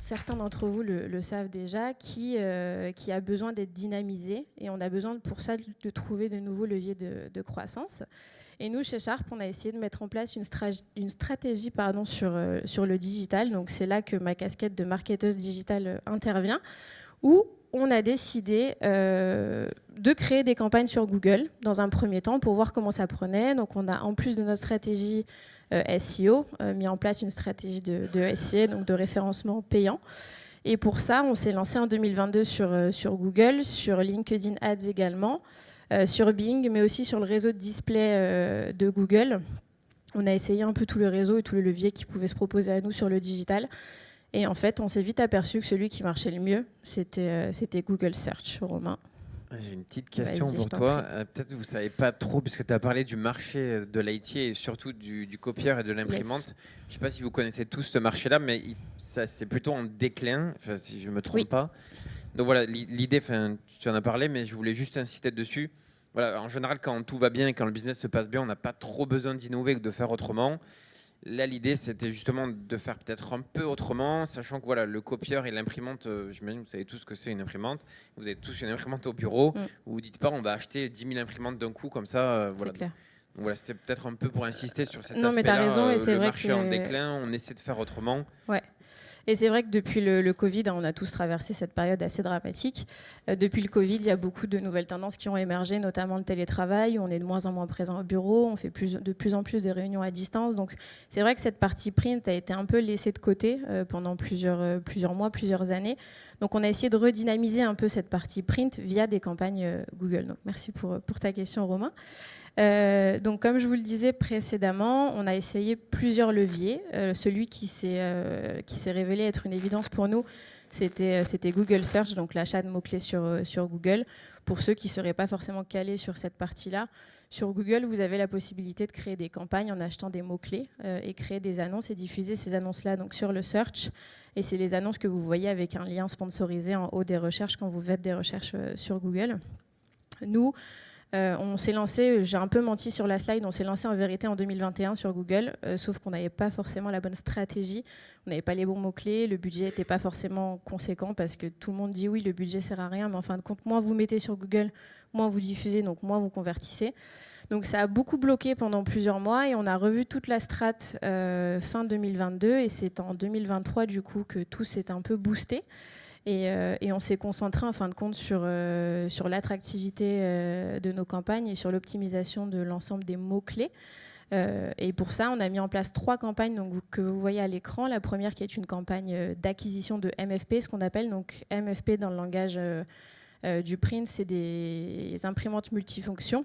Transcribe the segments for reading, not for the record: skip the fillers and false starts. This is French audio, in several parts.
certains d'entre vous le savent déjà, qui a besoin d'être dynamisé. Et on a besoin pour ça de trouver de nouveaux leviers de croissance. Et nous, chez Sharp, on a essayé de mettre en place une stratégie sur le digital. Donc c'est là que ma casquette de marketeuse digitale intervient, où on a décidé de créer des campagnes sur Google dans un premier temps pour voir comment ça prenait. Donc on a, en plus de notre stratégie SEO, mis en place une stratégie de SEA, donc de référencement payant. Et pour ça, on s'est lancé en 2022 sur Google, sur LinkedIn Ads également, sur Bing, mais aussi sur le réseau de display de Google. On a essayé un peu tout le réseau et tous les leviers qui pouvaient se proposer à nous sur le digital. Et en fait, on s'est vite aperçu que celui qui marchait le mieux, c'était Google Search, Romain. J'ai une petite question pour toi. Peut-être que vous ne savez pas trop, puisque tu as parlé du marché de l'IT et surtout du copieur et de l'imprimante. Yes. Je ne sais pas si vous connaissez tous ce marché-là, mais c'est plutôt en déclin, si je ne me trompe pas. Donc voilà, l'idée, tu en as parlé, mais je voulais juste insister dessus. Voilà, en général, quand tout va bien et quand le business se passe bien, on n'a pas trop besoin d'innover que de faire autrement. Là, l'idée, c'était justement de faire peut-être un peu autrement, sachant que voilà, le copieur et l'imprimante, j'imagine que vous savez tous ce que c'est une imprimante. Vous avez tous une imprimante au bureau. Vous ne dites pas, on va acheter 10 000 imprimantes d'un coup, comme ça. Voilà. C'est clair. Donc, voilà, c'était peut-être un peu pour insister sur cet aspect-là. Non, mais tu as raison, et c'est le vrai marché en déclin, on essaie de faire autrement. Ouais. Et c'est vrai que depuis le Covid, on a tous traversé cette période assez dramatique. Depuis le Covid, il y a beaucoup de nouvelles tendances qui ont émergé, notamment le télétravail. On est de moins en moins présent au bureau, on fait de plus en plus de réunions à distance. Donc c'est vrai que cette partie print a été un peu laissée de côté pendant plusieurs mois, plusieurs années. Donc on a essayé de redynamiser un peu cette partie print via des campagnes Google. Donc merci pour ta question, Romain. Donc, comme je vous le disais précédemment, on a essayé plusieurs leviers. Celui qui s'est révélé être une évidence pour nous, c'était Google Search, donc l'achat de mots-clés sur Google. Pour ceux qui ne seraient pas forcément calés sur cette partie-là, sur Google, vous avez la possibilité de créer des campagnes en achetant des mots-clés et créer des annonces et diffuser ces annonces-là donc, sur le Search. Et c'est les annonces que vous voyez avec un lien sponsorisé en haut des recherches quand vous faites des recherches sur Google. Nous, on s'est lancé, j'ai un peu menti sur la slide, on s'est lancé en vérité en 2021 sur Google, sauf qu'on n'avait pas forcément la bonne stratégie, on n'avait pas les bons mots-clés, le budget n'était pas forcément conséquent parce que tout le monde dit oui, le budget ne sert à rien, mais en fin de compte, moins vous mettez sur Google, moins vous diffusez, donc moins vous convertissez. Donc ça a beaucoup bloqué pendant plusieurs mois et on a revu toute la strate fin 2022 et c'est en 2023 du coup que tout s'est un peu boosté. Et on s'est concentré en fin de compte sur l'attractivité de nos campagnes et sur l'optimisation de l'ensemble des mots-clés. Et pour ça, on a mis en place 3 campagnes donc, que vous voyez à l'écran. La première qui est une campagne d'acquisition de MFP, ce qu'on appelle donc MFP dans le langage du print, c'est des imprimantes multifonctions.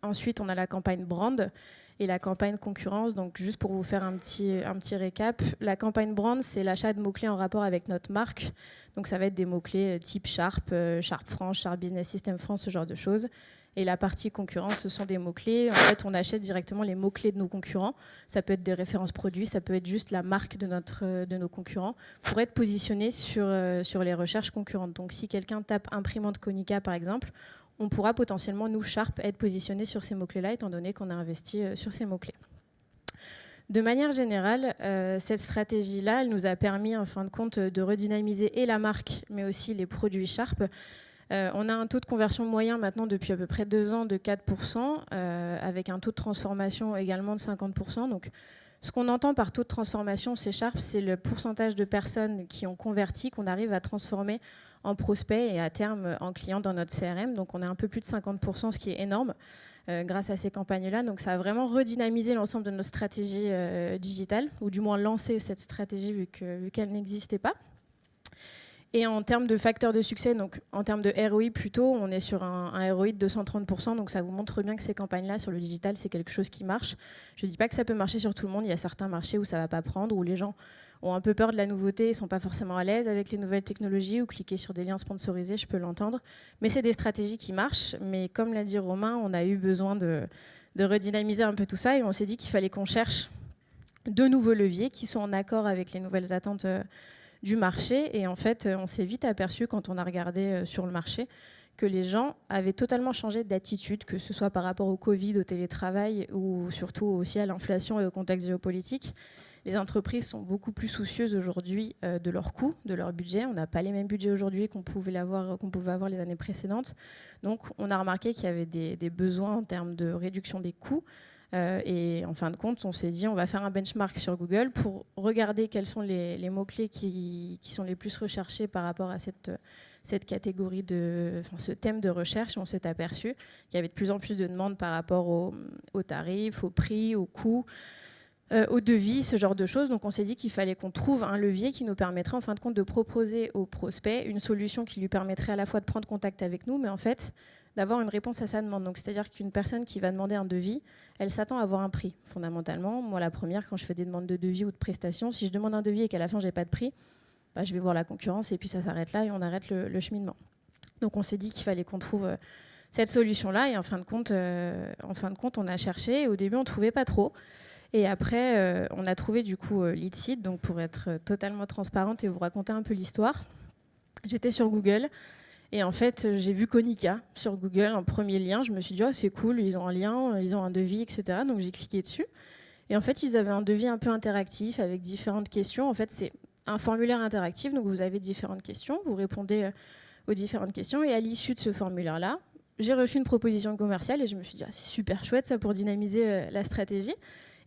Ensuite, on a la campagne brand et la campagne concurrence. Donc, juste pour vous faire un petit récap, la campagne brand, c'est l'achat de mots-clés en rapport avec notre marque. Donc, ça va être des mots-clés type Sharp, Sharp France, Sharp Business System France, ce genre de choses. Et la partie concurrence, ce sont des mots-clés. En fait, on achète directement les mots-clés de nos concurrents. Ça peut être des références produits, ça peut être juste la marque de nos concurrents pour être positionné sur les recherches concurrentes. Donc, si quelqu'un tape imprimante Konica, par exemple, on pourra potentiellement, nous, Sharp, être positionné sur ces mots-clés-là, étant donné qu'on a investi sur ces mots-clés. De manière générale, cette stratégie-là, elle nous a permis, en fin de compte, de redynamiser et la marque, mais aussi les produits Sharp. On a un taux de conversion moyen maintenant depuis à peu près 2 ans de 4%, avec un taux de transformation également de 50%. Donc, ce qu'on entend par taux de transformation chez Sharp, c'est le pourcentage de personnes qui ont converti, qu'on arrive à transformer en prospects et à terme en clients dans notre CRM. Donc on est un peu plus de 50%, ce qui est énorme grâce à ces campagnes-là. Donc ça a vraiment redynamisé l'ensemble de notre stratégie digitale, ou du moins lancé cette stratégie vu qu'elle n'existait pas. Et en termes de facteurs de succès, donc en termes de ROI plutôt, on est sur un ROI de 230%, donc ça vous montre bien que ces campagnes-là sur le digital, c'est quelque chose qui marche. Je ne dis pas que ça peut marcher sur tout le monde, il y a certains marchés où ça ne va pas prendre, où les gens ont un peu peur de la nouveauté, ne sont pas forcément à l'aise avec les nouvelles technologies ou cliquer sur des liens sponsorisés, je peux l'entendre. Mais c'est des stratégies qui marchent, mais comme l'a dit Romain, on a eu besoin de redynamiser un peu tout ça et on s'est dit qu'il fallait qu'on cherche de nouveaux leviers qui sont en accord avec les nouvelles attentes du marché. Et en fait, on s'est vite aperçu quand on a regardé sur le marché que les gens avaient totalement changé d'attitude, que ce soit par rapport au Covid, au télétravail ou surtout aussi à l'inflation et au contexte géopolitique. Les entreprises sont beaucoup plus soucieuses aujourd'hui de leurs coûts, de leur budget. On n'a pas les mêmes budgets aujourd'hui qu'on pouvait avoir les années précédentes. Donc, on a remarqué qu'il y avait des besoins en termes de réduction des coûts. Et en fin de compte, on s'est dit, on va faire un benchmark sur Google pour regarder quels sont les mots-clés qui sont les plus recherchés par rapport à cette catégorie ce thème de recherche. On s'est aperçu qu'il y avait de plus en plus de demandes par rapport aux tarifs, aux prix, aux coûts, aux devis, ce genre de choses. Donc on s'est dit qu'il fallait qu'on trouve un levier qui nous permettrait en fin de compte de proposer au prospect une solution qui lui permettrait à la fois de prendre contact avec nous, mais en fait d'avoir une réponse à sa demande. Donc c'est-à-dire qu'une personne qui va demander un devis, elle s'attend à avoir un prix, fondamentalement. Moi, la première, quand je fais des demandes de devis ou de prestations, si je demande un devis et qu'à la fin, j'ai pas de prix, je vais voir la concurrence et puis ça s'arrête là et on arrête le cheminement. Donc on s'est dit qu'il fallait qu'on trouve cette solution-là et en fin de compte, on a cherché. Et au début, on ne trouvait pas trop. Et après, on a trouvé du coup Leadseed. Donc pour être totalement transparente et vous raconter un peu l'histoire, j'étais sur Google. Et en fait, j'ai vu Konica sur Google en premier lien. Je me suis dit, oh, c'est cool, ils ont un lien, ils ont un devis, etc. Donc j'ai cliqué dessus. Et en fait, ils avaient un devis un peu interactif avec différentes questions. En fait, c'est un formulaire interactif. Donc vous avez différentes questions. Vous répondez aux différentes questions. Et à l'issue de ce formulaire-là, j'ai reçu une proposition commerciale et je me suis dit, ah, c'est super chouette ça pour dynamiser la stratégie.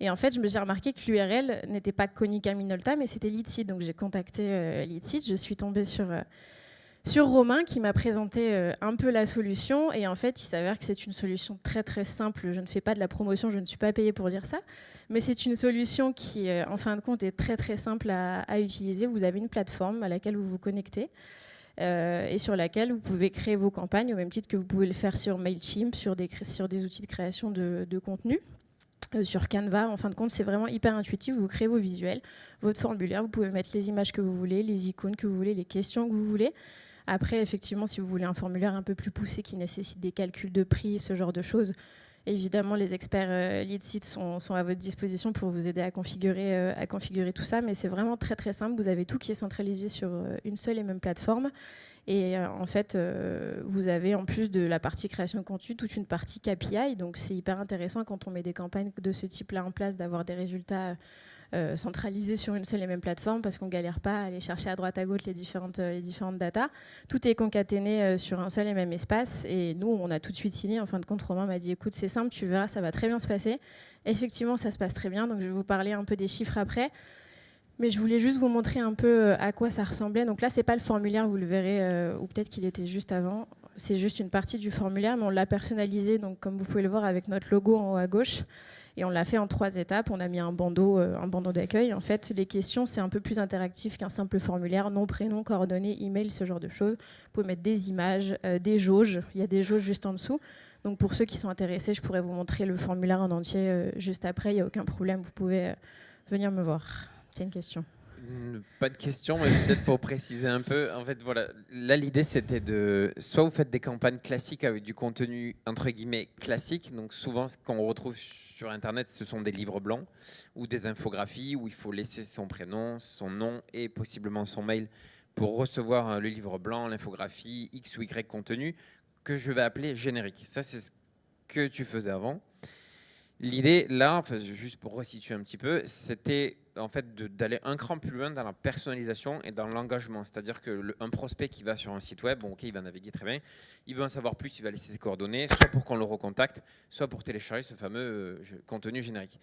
Et en fait, j'ai remarqué que l'URL n'était pas Konica Minolta, mais c'était Leadseed. Donc j'ai contacté Leadseed. Je suis tombée sur Romain qui m'a présenté un peu la solution et en fait il s'avère que c'est une solution très très simple. Je ne fais pas de la promotion, je ne suis pas payée pour dire ça, mais c'est une solution qui en fin de compte est très très simple à utiliser. Vous avez une plateforme à laquelle vous vous connectez et sur laquelle vous pouvez créer vos campagnes au même titre que vous pouvez le faire sur Mailchimp, sur des outils de création de contenu. Sur Canva, en fin de compte, c'est vraiment hyper intuitif. Vous créez vos visuels, votre formulaire, vous pouvez mettre les images que vous voulez, les icônes que vous voulez, les questions que vous voulez. Après, effectivement, si vous voulez un formulaire un peu plus poussé qui nécessite des calculs de prix, ce genre de choses, évidemment, les experts Leadseed sont à votre disposition pour vous aider à configurer tout ça. Mais c'est vraiment très, très simple. Vous avez tout qui est centralisé sur une seule et même plateforme. Et en fait, vous avez en plus de la partie création de contenu, toute une partie KPI. Donc, c'est hyper intéressant quand on met des campagnes de ce type-là en place d'avoir des résultats centralisés sur une seule et même plateforme parce qu'on ne galère pas à aller chercher à droite à gauche les différentes datas. Tout est concaténé sur un seul et même espace et nous, on a tout de suite signé. En fin de compte, Romain m'a dit, écoute, c'est simple, tu verras, ça va très bien se passer. Effectivement, ça se passe très bien, donc je vais vous parler un peu des chiffres après. Mais je voulais juste vous montrer un peu à quoi ça ressemblait. Donc là, ce n'est pas le formulaire, vous le verrez, ou peut-être qu'il était juste avant. C'est juste une partie du formulaire, mais on l'a personnalisé, donc comme vous pouvez le voir, avec notre logo en haut à gauche. Et on l'a fait en 3 étapes. On a mis un bandeau d'accueil. En fait, les questions, c'est un peu plus interactif qu'un simple formulaire. Nom, prénom, coordonnées, email, ce genre de choses. Vous pouvez mettre des images, des jauges. Il y a des jauges juste en dessous. Donc pour ceux qui sont intéressés, je pourrais vous montrer le formulaire en entier juste après. Il n'y a aucun problème. Vous pouvez venir me voir. C'est une question. Pas de question, mais peut-être pour préciser un peu. En fait, voilà, là l'idée c'était de soit vous faites des campagnes classiques avec du contenu entre guillemets classique. Donc souvent, ce qu'on retrouve sur Internet, ce sont des livres blancs ou des infographies où il faut laisser son prénom, son nom et possiblement son mail pour recevoir le livre blanc, l'infographie, X ou Y contenu que je vais appeler générique. Ça, c'est ce que tu faisais avant. L'idée, là, enfin, juste pour resituer un petit peu, c'était en fait d'aller un cran plus loin dans la personnalisation et dans l'engagement. C'est-à-dire qu'un prospect qui va sur un site web, bon, ok, il va naviguer très bien, il veut en savoir plus, il va laisser ses coordonnées, soit pour qu'on le recontacte, soit pour télécharger ce fameux contenu générique.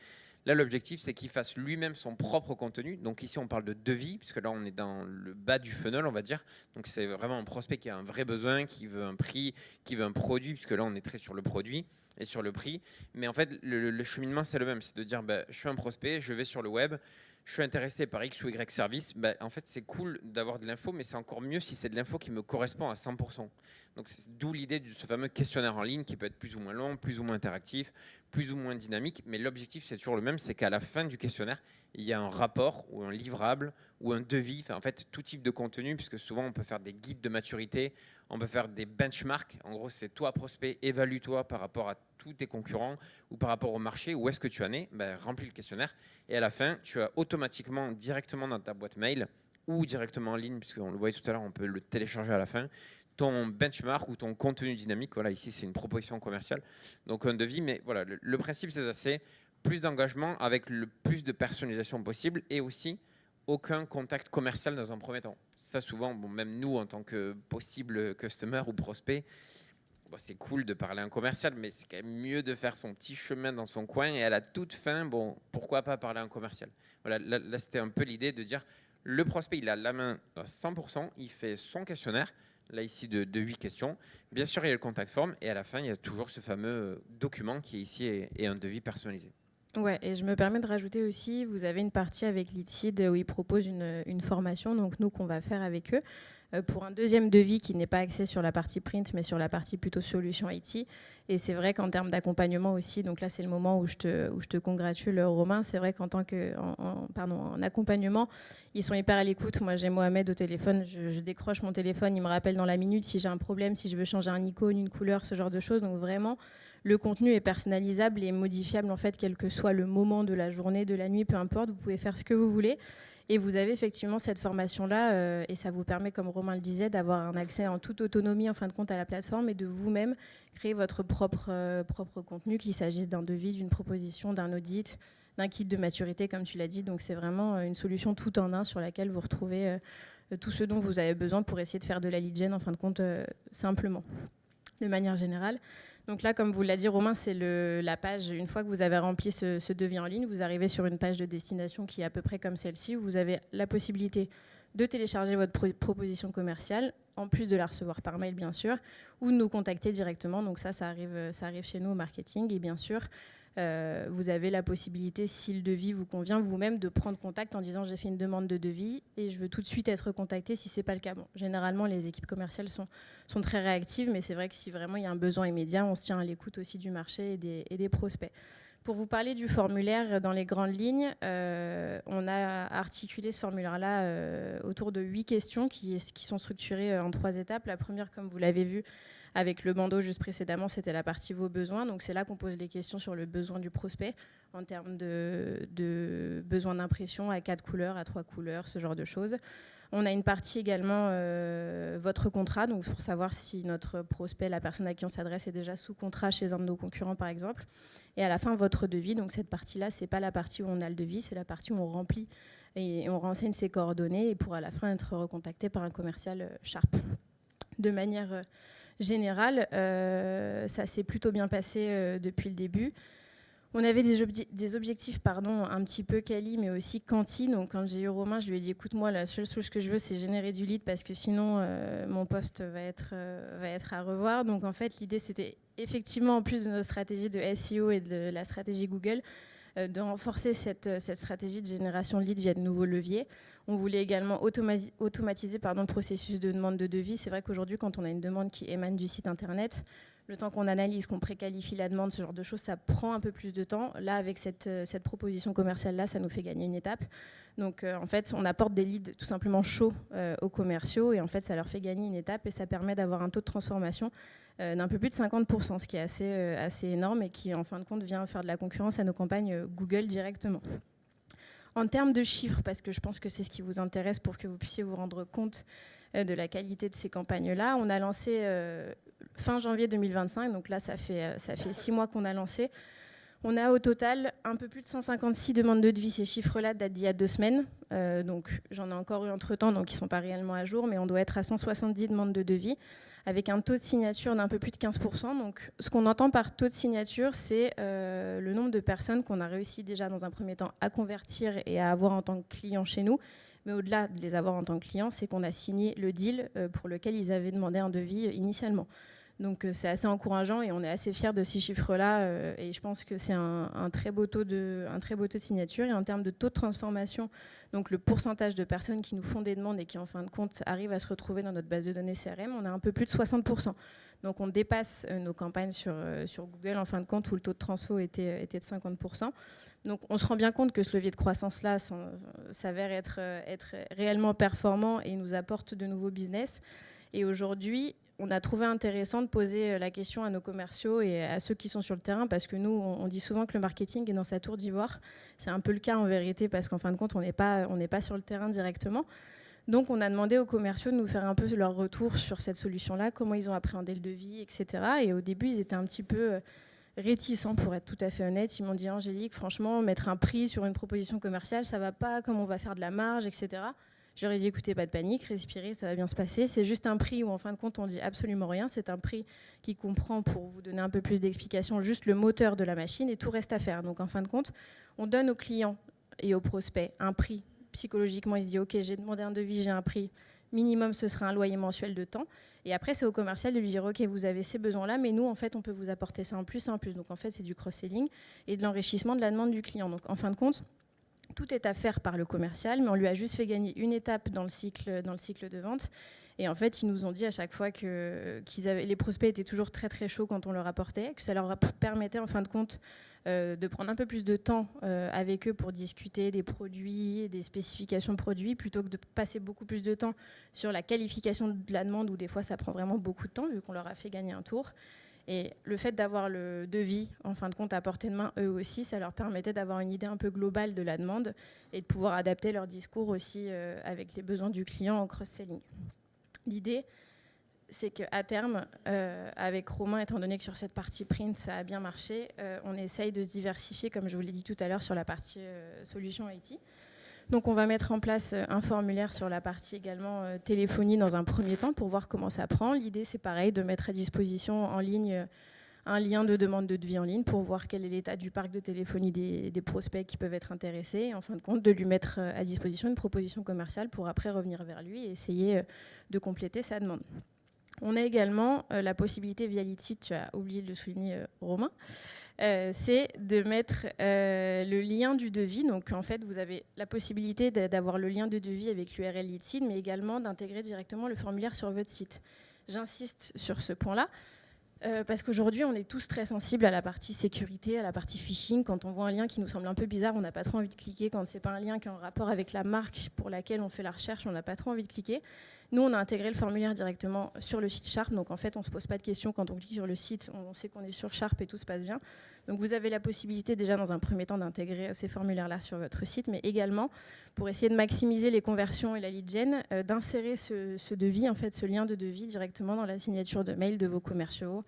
Là, l'objectif, c'est qu'il fasse lui-même son propre contenu. Donc ici, on parle de devis, puisque là, on est dans le bas du funnel, on va dire. Donc c'est vraiment un prospect qui a un vrai besoin, qui veut un prix, qui veut un produit, puisque là, on est très sur le produit et sur le prix. Mais en fait, le cheminement, c'est le même. C'est de dire, je suis un prospect, je vais sur le web, je suis intéressé par X ou Y service. En fait, c'est cool d'avoir de l'info, mais c'est encore mieux si c'est de l'info qui me correspond à 100%. Donc, c'est d'où l'idée de ce fameux questionnaire en ligne qui peut être plus ou moins long, plus ou moins interactif, plus ou moins dynamique. Mais l'objectif, c'est toujours le même, c'est qu'à la fin du questionnaire, il y a un rapport ou un livrable ou un devis. Enfin, en fait, tout type de contenu, puisque souvent, on peut faire des guides de maturité, on peut faire des benchmarks. En gros, c'est toi, prospect, évalue-toi par rapport à tous tes concurrents ou par rapport au marché. Où est-ce que tu en es ? Remplis le questionnaire. Et à la fin, tu as automatiquement, directement dans ta boîte mail ou directement en ligne, puisqu'on le voyait tout à l'heure, on peut le télécharger à la fin, ton benchmark ou ton contenu dynamique. Voilà, ici, c'est une proposition commerciale. Donc, un devis. Mais voilà, le principe, c'est ça. C'est plus d'engagement avec le plus de personnalisation possible et aussi aucun contact commercial dans un premier temps. Ça, souvent, même nous, en tant que possible customer ou prospect, c'est cool de parler à un commercial, mais c'est quand même mieux de faire son petit chemin dans son coin et à la toute fin, pourquoi pas parler à un commercial. Voilà, là c'était un peu l'idée de dire, le prospect, il a la main à 100%, il fait son questionnaire, là ici de 8 questions. Bien sûr, il y a le contact form et à la fin, il y a toujours ce fameux document qui est ici et un devis personnalisé. Ouais, et je me permets de rajouter aussi, vous avez une partie avec Leadseed où ils proposent une formation, donc nous qu'on va faire avec eux, pour un deuxième devis qui n'est pas axé sur la partie print, mais sur la partie plutôt solution IT. Et c'est vrai qu'en termes d'accompagnement aussi, donc là c'est le moment où je te congratule Romain, c'est vrai qu'en tant en accompagnement, ils sont hyper à l'écoute. Moi j'ai Mohamed au téléphone, je décroche mon téléphone, il me rappelle dans la minute si j'ai un problème, si je veux changer un icône, une couleur, ce genre de choses. Donc vraiment, le contenu est personnalisable et modifiable en fait, quel que soit le moment de la journée, de la nuit, peu importe, vous pouvez faire ce que vous voulez. Et vous avez effectivement cette formation-là et ça vous permet, comme Romain le disait, d'avoir un accès en toute autonomie en fin de compte à la plateforme et de vous-même créer votre propre contenu, qu'il s'agisse d'un devis, d'une proposition, d'un audit, d'un kit de maturité, comme tu l'as dit. Donc c'est vraiment une solution tout en un sur laquelle vous retrouvez tout ce dont vous avez besoin pour essayer de faire de la lead gen en fin de compte simplement, de manière générale. Donc là, comme vous l'a dit Romain, c'est la page, une fois que vous avez rempli ce devis en ligne, vous arrivez sur une page de destination qui est à peu près comme celle-ci, où vous avez la possibilité de télécharger votre proposition commerciale, en plus de la recevoir par mail bien sûr, ou de nous contacter directement. Donc ça arrive chez nous au marketing. Et bien sûr, vous avez la possibilité, si le devis vous convient, vous-même de prendre contact en disant j'ai fait une demande de devis et je veux tout de suite être contacté si ce n'est pas le cas. Bon, généralement, les équipes commerciales sont très réactives, mais c'est vrai que si vraiment il y a un besoin immédiat, on se tient à l'écoute aussi du marché et des prospects. Pour vous parler du formulaire dans les grandes lignes, on a articulé ce formulaire-là autour de 8 questions qui sont structurées en 3 étapes. La première, comme vous l'avez vu, avec le bandeau juste précédemment, c'était la partie vos besoins. Donc c'est là qu'on pose les questions sur le besoin du prospect en termes de besoin d'impression à 4 couleurs, à 3 couleurs, ce genre de choses. On a une partie également votre contrat, donc pour savoir si notre prospect, la personne à qui on s'adresse, est déjà sous contrat chez un de nos concurrents par exemple. Et à la fin, votre devis. Donc cette partie-là, c'est pas la partie où on a le devis, c'est la partie où on remplit et on renseigne ses coordonnées et pour à la fin être recontacté par un commercial Sharp. De manière générale, ça s'est plutôt bien passé depuis le début. On avait des objectifs un petit peu quali, mais aussi quanti. Donc quand j'ai eu Romain, je lui ai dit écoute, moi, la seule chose que je veux, c'est générer du lead parce que sinon, mon poste va être à revoir. Donc en fait, l'idée, c'était effectivement, en plus de notre stratégie de SEO et de la stratégie Google, de renforcer cette stratégie de génération de lead via de nouveaux leviers. On voulait également automatiser le processus de demande de devis. C'est vrai qu'aujourd'hui, quand on a une demande qui émane du site internet, le temps qu'on analyse, qu'on préqualifie la demande, ce genre de choses, ça prend un peu plus de temps. Là, avec cette proposition commerciale-là, ça nous fait gagner une étape. Donc, en fait, on apporte des leads tout simplement chauds aux commerciaux et en fait, ça leur fait gagner une étape et ça permet d'avoir un taux de transformation d'un peu plus de 50%, ce qui est assez énorme et qui, en fin de compte, vient faire de la concurrence à nos campagnes Google directement. En termes de chiffres, parce que je pense que c'est ce qui vous intéresse pour que vous puissiez vous rendre compte de la qualité de ces campagnes-là, on a lancé fin janvier 2025, donc là ça fait 6 mois qu'on a lancé. On a au total un peu plus de 156 demandes de devis. Ces chiffres-là datent d'il y a 2 semaines, donc j'en ai encore eu entre-temps, donc ils ne sont pas réellement à jour, mais on doit être à 170 demandes de devis, avec un taux de signature d'un peu plus de 15%. Donc ce qu'on entend par taux de signature, c'est le nombre de personnes qu'on a réussi déjà dans un premier temps à convertir et à avoir en tant que clients chez nous. Mais au-delà de les avoir en tant que clients, c'est qu'on a signé le deal pour lequel ils avaient demandé un devis initialement. Donc c'est assez encourageant et on est assez fiers de ces chiffres-là et je pense que c'est un très beau taux de signature. Et en termes de taux de transformation, donc le pourcentage de personnes qui nous font des demandes et qui en fin de compte arrivent à se retrouver dans notre base de données CRM, on a un peu plus de 60%. Donc on dépasse nos campagnes sur Google en fin de compte où le taux de transfo était de 50%. Donc on se rend bien compte que ce levier de croissance-là s'avère être réellement performant et nous apporte de nouveaux business. Et aujourd'hui, on a trouvé intéressant de poser la question à nos commerciaux et à ceux qui sont sur le terrain parce que nous, on dit souvent que le marketing est dans sa tour d'ivoire. C'est un peu le cas en vérité parce qu'en fin de compte, on n'est pas sur le terrain directement. Donc, on a demandé aux commerciaux de nous faire un peu leur retour sur cette solution-là, comment ils ont appréhendé le devis, etc. Et au début, ils étaient un petit peu réticents, pour être tout à fait honnête. Ils m'ont dit, Angélique, franchement, mettre un prix sur une proposition commerciale, ça va pas, comme on va faire de la marge, etc. J'aurais dit, écoutez, pas de panique, respirez, ça va bien se passer. C'est juste un prix où, en fin de compte, on dit absolument rien. C'est un prix qui comprend, pour vous donner un peu plus d'explications, juste le moteur de la machine et tout reste à faire. Donc, en fin de compte, on donne aux clients et aux prospects un prix. Psychologiquement, il se dit, OK, j'ai demandé un devis, j'ai un prix. Minimum, ce sera un loyer mensuel de temps. Et après, c'est au commercial de lui dire, OK, vous avez ces besoins-là, mais nous, en fait, on peut vous apporter ça en plus, Donc, en fait, c'est du cross-selling et de l'enrichissement de la demande du client. Donc, en fin de compte, tout est à faire par le commercial, mais on lui a juste fait gagner une étape dans le cycle de vente. Et en fait, ils nous ont dit à chaque fois que les prospects étaient toujours très très chauds quand on leur apportait, que ça leur permettait en fin de compte de prendre un peu plus de temps avec eux pour discuter des produits, des spécifications de produits, plutôt que de passer beaucoup plus de temps sur la qualification de la demande, où des fois ça prend vraiment beaucoup de temps, vu qu'on leur a fait gagner un tour. Et le fait d'avoir le devis, en fin de compte, à portée de main, eux aussi, ça leur permettait d'avoir une idée un peu globale de la demande et de pouvoir adapter leur discours aussi avec les besoins du client en cross-selling. L'idée, c'est qu'à terme, avec Romain, étant donné que sur cette partie print, ça a bien marché, on essaye de se diversifier, comme je vous l'ai dit tout à l'heure, sur la partie solution IT. Donc on va mettre en place un formulaire sur la partie également téléphonie dans un premier temps pour voir comment ça prend. L'idée, c'est pareil, de mettre à disposition en ligne un lien de demande de devis en ligne pour voir quel est l'état du parc de téléphonie des prospects qui peuvent être intéressés. Et en fin de compte, de lui mettre à disposition une proposition commerciale pour après revenir vers lui et essayer de compléter sa demande. On a également la possibilité via Leadseed, tu as oublié de le souligner Romain, c'est de mettre le lien du devis. Donc en fait, vous avez la possibilité d'avoir le lien de devis avec l'URL Leadseed, mais également d'intégrer directement le formulaire sur votre site. J'insiste sur ce point-là. Parce qu'aujourd'hui, on est tous très sensibles à la partie sécurité, à la partie phishing. Quand on voit un lien qui nous semble un peu bizarre, on n'a pas trop envie de cliquer. Quand ce n'est pas un lien qui est en rapport avec la marque pour laquelle on fait la recherche, on n'a pas trop envie de cliquer. Nous, on a intégré le formulaire directement sur le site Sharp. Donc, en fait, on ne se pose pas de questions. Quand on clique sur le site, on sait qu'on est sur Sharp et tout se passe bien. Donc, vous avez la possibilité déjà, dans un premier temps, d'intégrer ces formulaires-là sur votre site, mais également, pour essayer de maximiser les conversions et la lead gen, d'insérer ce devis, en fait, ce lien de devis directement dans la signature de mail de vos commerciaux,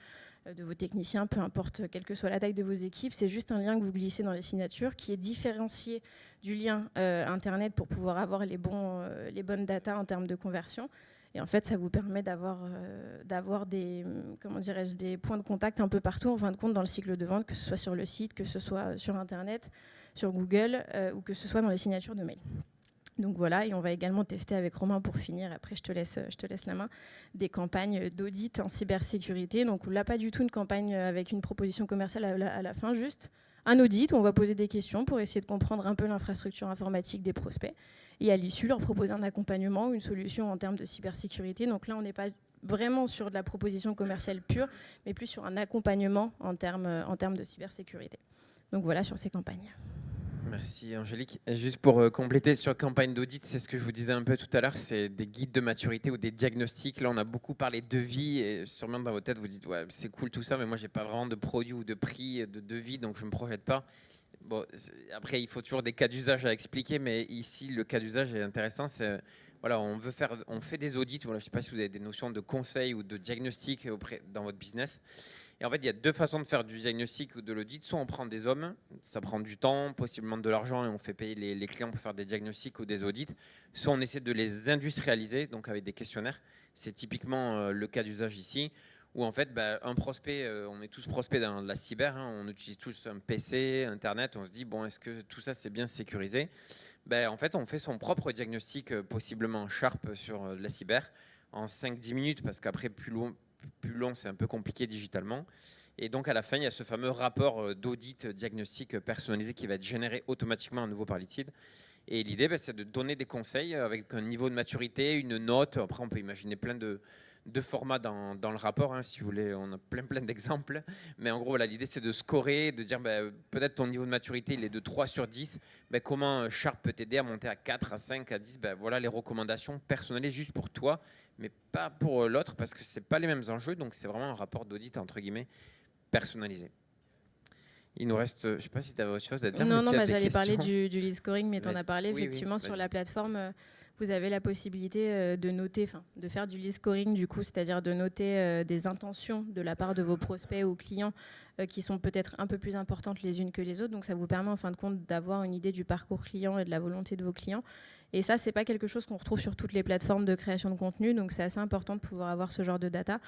de vos techniciens, peu importe quelle que soit la taille de vos équipes. C'est juste un lien que vous glissez dans les signatures qui est différencié du lien Internet pour pouvoir avoir les bonnes datas en termes de conversion. Et en fait, ça vous permet d'avoir des points de contact un peu partout, en fin de compte, dans le cycle de vente, que ce soit sur le site, que ce soit sur Internet, sur Google, ou que ce soit dans les signatures de mail. Donc voilà, et on va également tester avec Romain pour finir, après je te laisse la main, des campagnes d'audit en cybersécurité. Donc là, pas du tout une campagne avec une proposition commerciale à la fin, juste un audit où on va poser des questions pour essayer de comprendre un peu l'infrastructure informatique des prospects et à l'issue leur proposer un accompagnement ou une solution en termes de cybersécurité. Donc là, on n'est pas vraiment sur de la proposition commerciale pure, mais plus sur un accompagnement en termes de cybersécurité. Donc voilà sur ces campagnes. Merci Angélique. Et juste pour compléter sur campagne d'audit, c'est ce que je vous disais un peu tout à l'heure, c'est des guides de maturité ou des diagnostics. Là, on a beaucoup parlé de devis et sûrement dans votre tête, vous dites ouais, c'est cool tout ça, mais moi, j'ai pas vraiment de produit ou de prix de devis, donc je me projette pas. Bon, après, il faut toujours des cas d'usage à expliquer, mais ici, le cas d'usage est intéressant. C'est voilà, on fait des audits. Voilà, je sais pas si vous avez des notions de conseil ou de diagnostic dans votre business. Et en fait, il y a deux façons de faire du diagnostic ou de l'audit. Soit on prend des hommes, ça prend du temps, possiblement de l'argent, et on fait payer les clients pour faire des diagnostics ou des audits. Soit on essaie de les industrialiser, donc avec des questionnaires. C'est typiquement le cas d'usage ici, où en fait, un prospect, on est tous prospects dans la cyber, hein, on utilise tous un PC, Internet, on se dit, bon, est-ce que tout ça, c'est bien sécurisé ? En fait, on fait son propre diagnostic, possiblement Sharp sur la cyber, en 5-10 minutes, parce qu'après, plus long, c'est un peu compliqué digitalement. Et donc, à la fin, il y a ce fameux rapport d'audit diagnostic personnalisé qui va être généré automatiquement à nouveau par Leadseed. Et l'idée, c'est de donner des conseils avec un niveau de maturité, une note. Après, on peut imaginer plein de formats dans le rapport, hein, si vous voulez. On a plein d'exemples. Mais en gros, voilà, l'idée, c'est de scorer, de dire peut-être ton niveau de maturité, il est de 3 sur 10. Comment Sharp peut t'aider à monter à 4, à 5, à 10 ? Voilà les recommandations personnalisées juste pour toi, mais pas pour l'autre, parce que ce n'est pas les mêmes enjeux. Donc, c'est vraiment un rapport d'audit, entre guillemets, personnalisé. Il nous reste, je ne sais pas si tu avais autre chose à dire. Non, j'allais parler du lead scoring, mais tu en as parlé effectivement sur la plateforme. Vous avez la possibilité de noter, de faire du lead scoring du coup, c'est-à-dire de noter des intentions de la part de vos prospects ou clients qui sont peut-être un peu plus importantes les unes que les autres. Donc ça vous permet en fin de compte d'avoir une idée du parcours client et de la volonté de vos clients. Et ça, c'est pas quelque chose qu'on retrouve sur toutes les plateformes de création de contenu. Donc c'est assez important de pouvoir avoir ce genre de data.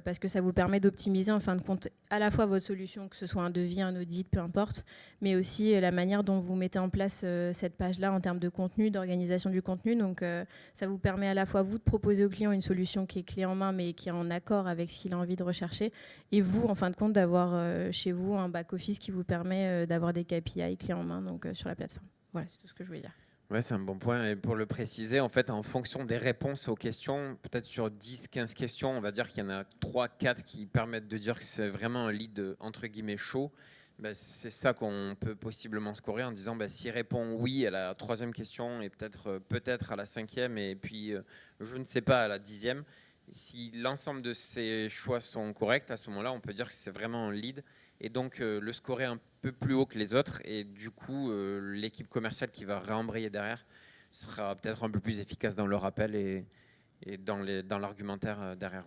Parce que ça vous permet d'optimiser en fin de compte à la fois votre solution, que ce soit un devis, un audit, peu importe, mais aussi la manière dont vous mettez en place cette page-là en termes de contenu, d'organisation du contenu. Donc ça vous permet à la fois vous de proposer au client une solution qui est clé en main mais qui est en accord avec ce qu'il a envie de rechercher, et vous en fin de compte d'avoir chez vous un back-office qui vous permet d'avoir des KPI clés en main donc, sur la plateforme. Voilà, c'est tout ce que je voulais dire. Ouais, c'est un bon point. Et pour le préciser, en fait, en fonction des réponses aux questions, peut-être sur 10, 15 questions, on va dire qu'il y en a 3, 4 qui permettent de dire que c'est vraiment un lead entre guillemets chaud. Ben, c'est ça qu'on peut possiblement scorer en disant s'il répond oui à la 3e question et peut-être à la 5e et puis je ne sais pas à la 10e. Si l'ensemble de ces choix sont corrects, à ce moment-là, on peut dire que c'est vraiment un lead et donc le scorer un peu plus haut que les autres, et du coup l'équipe commerciale qui va réembrayer derrière sera peut-être un peu plus efficace dans le rappel et dans l'argumentaire derrière.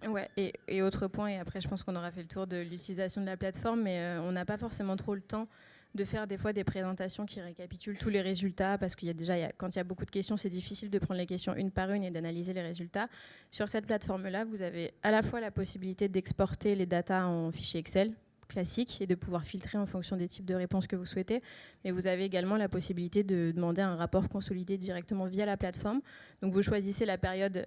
Ouais, et autre point, et après je pense qu'on aura fait le tour de l'utilisation de la plateforme, mais on n'a pas forcément trop le temps de faire des fois des présentations qui récapitulent tous les résultats, parce qu'il y a déjà, quand il y a beaucoup de questions, c'est difficile de prendre les questions une par une et d'analyser les résultats. Sur cette plateforme-là, vous avez à la fois la possibilité d'exporter les datas en fichier Excel classique et de pouvoir filtrer en fonction des types de réponses que vous souhaitez, mais vous avez également la possibilité de demander un rapport consolidé directement via la plateforme. Donc vous choisissez la période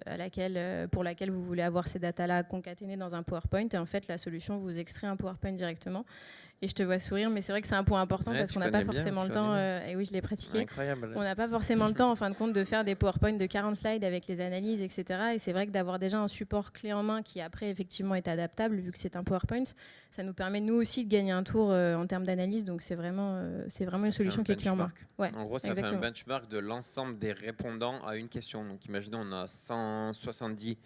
pour laquelle vous voulez avoir ces datas-là concaténées dans un PowerPoint, et en fait la solution vous extrait un PowerPoint directement. Et je te vois sourire, mais c'est vrai que c'est un point important parce qu'on n'a pas forcément le temps. Et oui, je l'ai pratiqué. Incroyable. On n'a pas forcément le temps, en fin de compte, de faire des PowerPoint de 40 slides avec les analyses, etc. Et c'est vrai que d'avoir déjà un support clé en main qui après effectivement est adaptable, vu que c'est un PowerPoint, ça nous permet nous aussi de gagner un tour en termes d'analyse. Donc c'est vraiment une solution qui est clé en main. Ouais, en gros, ça fait un benchmark de l'ensemble des répondants à une question. Donc imaginons on a 170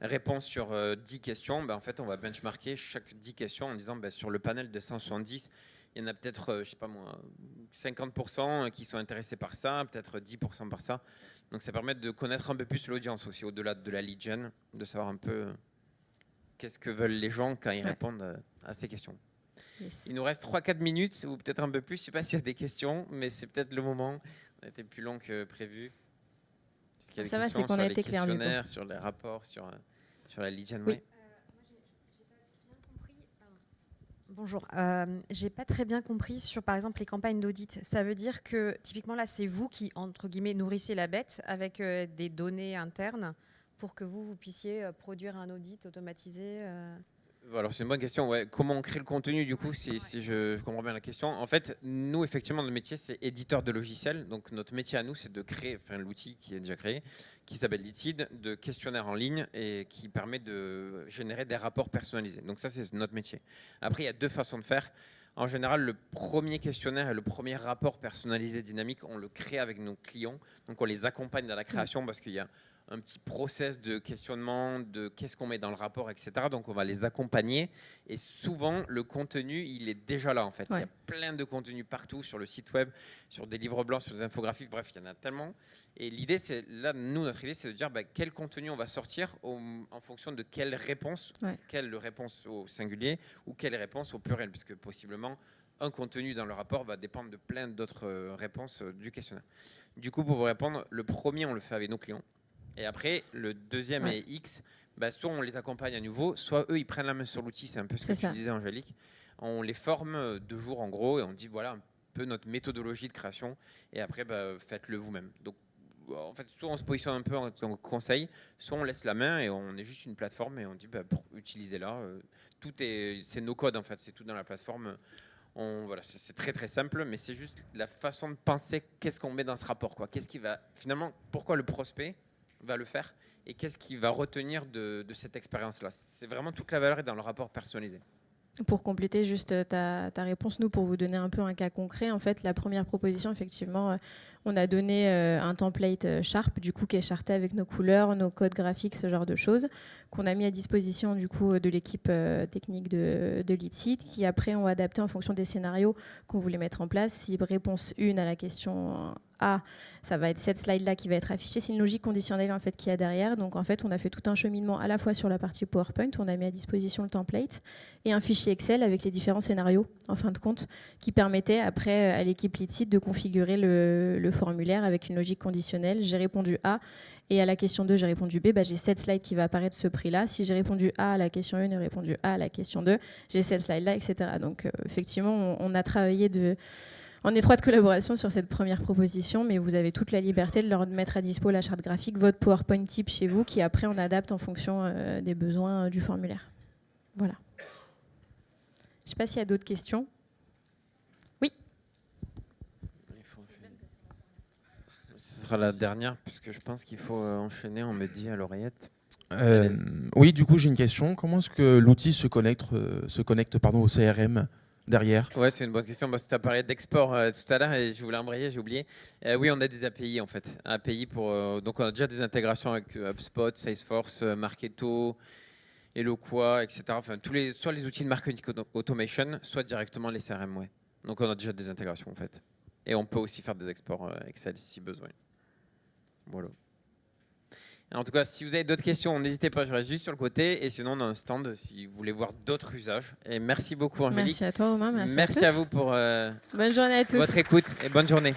réponse sur 10 questions, en fait, on va benchmarker chaque 10 questions en disant sur le panel de 170, il y en a peut-être, je sais pas moi, 50% qui sont intéressés par ça, peut-être 10% par ça. Donc ça permet de connaître un peu plus l'audience aussi, au-delà de la lead gen, de savoir un peu qu'est-ce que veulent les gens quand ils répondent à ces questions. Yes. Il nous reste 3-4 minutes, ou peut-être un peu plus, je ne sais pas s'il y a des questions, mais c'est peut-être le moment. On a été plus long que prévu. Est-ce qu'il y a des questions sur les questionnaires, sur les rapports, sur la lead gen? Oui. Ouais. Bonjour, j'ai pas très bien compris sur par exemple les campagnes d'audit. Ça veut dire que typiquement là c'est vous qui entre guillemets nourrissez la bête avec des données internes pour que vous puissiez produire un audit automatisé Alors c'est une bonne question. Ouais. Comment on crée le contenu du coup, si je comprends bien la question. En fait, nous effectivement notre métier c'est éditeur de logiciels. Donc notre métier à nous c'est de créer, l'outil qui est déjà créé, qui s'appelle Leadseed, de questionnaire en ligne et qui permet de générer des rapports personnalisés. Donc ça c'est notre métier. Après il y a 2 façons de faire. En général, le premier questionnaire et le premier rapport personnalisé dynamique, on le crée avec nos clients. Donc on les accompagne dans la création parce qu'il y a un petit process de questionnement de qu'est-ce qu'on met dans le rapport, etc. Donc on va les accompagner et souvent le contenu il est déjà là en fait. Ouais. Il y a plein de contenu partout sur le site web, sur des livres blancs, sur des infographiques, bref il y en a tellement. Et l'idée c'est, là nous notre idée c'est de dire quel contenu on va sortir en fonction de quelle réponse, quelle réponse au singulier ou quelle réponse au pluriel, puisque possiblement un contenu dans le rapport va dépendre de plein d'autres réponses du questionnaire. Du coup pour vous répondre, le premier on le fait avec nos clients. Et après, le deuxième et X, soit on les accompagne à nouveau, soit eux, ils prennent la main sur l'outil. C'est un peu ce que tu disais, Angélique. On les forme 2 jours en gros et on dit voilà un peu notre méthodologie de création. Et après, faites-le vous-même. Donc, en fait, soit on se positionne un peu en tant que conseil, soit on laisse la main et on est juste une plateforme et on dit utilisez-la. C'est nos codes en fait, c'est tout dans la plateforme. Voilà, c'est très très simple, mais c'est juste la façon de penser qu'est-ce qu'on met dans ce rapport. Qu'est-ce qui va, finalement, pourquoi le prospect va le faire et qu'est-ce qu'il va retenir de cette expérience-là. C'est vraiment toute la valeur est dans le rapport personnalisé. Pour compléter juste ta réponse, nous, pour vous donner un peu un cas concret, en fait, la première proposition, effectivement, on a donné un template Sharp, du coup, qui est charté avec nos couleurs, nos codes graphiques, ce genre de choses, qu'on a mis à disposition, du coup, de l'équipe technique de Leadseed, qui après ont adapté en fonction des scénarios qu'on voulait mettre en place. Si réponse 1 à la question A, ça va être cette slide-là qui va être affichée. C'est une logique conditionnelle en fait qu'il y a derrière. Donc en fait, on a fait tout un cheminement à la fois sur la partie PowerPoint, on a mis à disposition le template et un fichier Excel avec les différents scénarios en fin de compte qui permettait après à l'équipe lead site de configurer le formulaire avec une logique conditionnelle. J'ai répondu A et à la question 2, j'ai répondu B. J'ai cette slide qui va apparaître ce prix-là. Si j'ai répondu A à la question 1 et répondu A à la question 2, j'ai cette slide-là, etc. Donc effectivement, on a travaillé en étroite collaboration sur cette première proposition, mais vous avez toute la liberté de leur mettre à dispo la charte graphique, votre PowerPoint type chez vous, qui après on adapte en fonction des besoins du formulaire. Voilà. Je ne sais pas s'il y a d'autres questions. Oui. Ce sera la dernière, puisque je pense qu'il faut enchaîner, on me dit à l'oreillette. Oui, du coup, j'ai une question. Comment est-ce que l'outil se connecte au CRM derrière? Ouais, c'est une bonne question. Tu as parlé d'export tout à l'heure et je voulais embrayer, j'ai oublié. Oui, on a des API en fait. API donc on a déjà des intégrations avec HubSpot, Salesforce, Marketo, Eloqua, etc. Enfin, soit les outils de marketing automation, soit directement les CRM. Ouais. Donc on a déjà des intégrations en fait. Et on peut aussi faire des exports Excel si besoin. Voilà. En tout cas, si vous avez d'autres questions, n'hésitez pas, je reste juste sur le côté. Et sinon, on a un stand si vous voulez voir d'autres usages. Et merci beaucoup, Angélique. Merci à toi, Romain. Merci à vous pour bonne journée à tous. votre écoute et bonne journée.